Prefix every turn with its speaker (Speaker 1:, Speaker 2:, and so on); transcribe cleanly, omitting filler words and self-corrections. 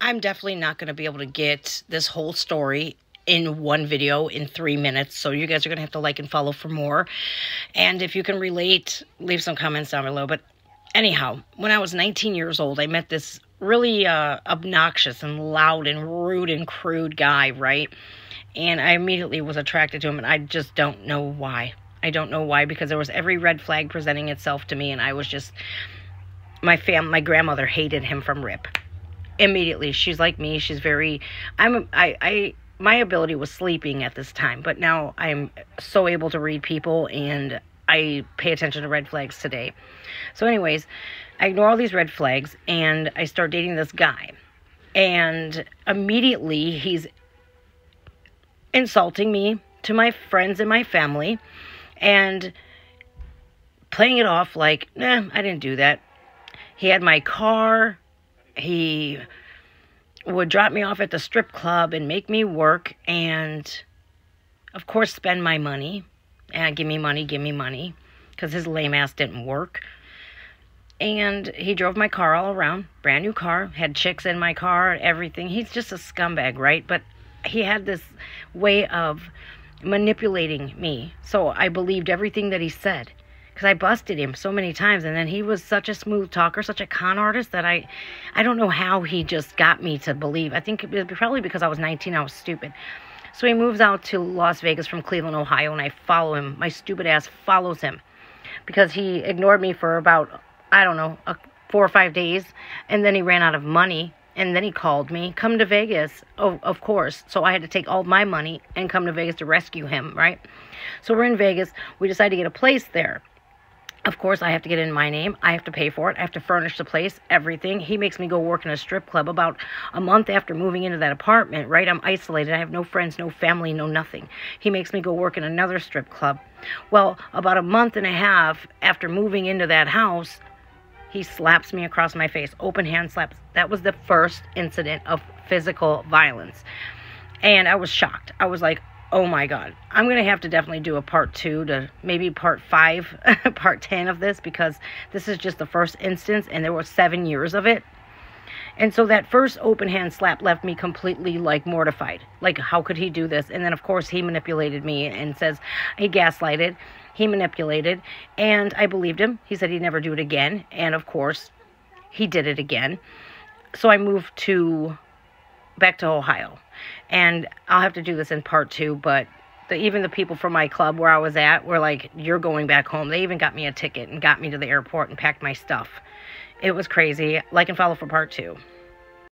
Speaker 1: I'm definitely not going to be able to get this whole story in one video in 3 minutes. So you guys are going to have to like and follow for more. And if you can relate, leave some comments down below. But anyhow, when I was 19 years old, I met this really obnoxious and loud and rude and crude guy, right? And I immediately was attracted to him, and I just don't know why. I don't know why, because there was every red flag presenting itself to me, and I was just, my grandmother hated him from rip. Immediately, she's like me. She's very, my ability was sleeping at this time, but now I'm so able to read people, and I pay attention to red flags today. So anyways, I ignore all these red flags, and I start dating this guy, and immediately he's insulting me to my friends and my family, and playing it off like, nah, I didn't do that. He had my car. He would drop me off at the strip club and make me work, and of course spend my money, and give me money, because his lame ass didn't work. And he drove my car all around, brand new car, had chicks in my car, everything. He's just a scumbag, right? But he had this way of manipulating me, so I believed everything that he said, because I busted him so many times. And then he was such a smooth talker, such a con artist, that I don't know how he just got me to believe. I think it was probably because I was 19, I was stupid. So he moves out to Las Vegas from Cleveland, Ohio, and I follow him. My stupid ass follows him, because he ignored me for about, I don't know, 4 or 5 days, and then he ran out of money. And then he called me, come to Vegas, of course. So I had to take all my money and come to Vegas to rescue him, right? So we're in Vegas. We decide to get a place there. Of course, I have to get in my name. I have to pay for it. I have to furnish the place, everything. He makes me go work in a strip club about a month after moving into that apartment, right? I'm isolated. I have no friends, no family, no nothing. He makes me go work in another strip club. Well, about a month and a half after moving into that house, he slaps me across my face, open hand slaps. That was the first incident of physical violence. And I was shocked. I was like, oh my God, I'm going to have to definitely do a part 2 to maybe part 5, part 10 of this, because this is just the first instance, and there were 7 years of it. And so that first open hand slap left me completely like mortified. Like, how could he do this? And then of course he manipulated me and says he gaslighted. He manipulated, and I believed him. He said he'd never do it again, and of course, he did it again. So I moved back to Ohio, and I'll have to do this in part 2, but even the people from my club where I was at were like, you're going back home. They even got me a ticket and got me to the airport and packed my stuff. It was crazy. Like and follow for part 2.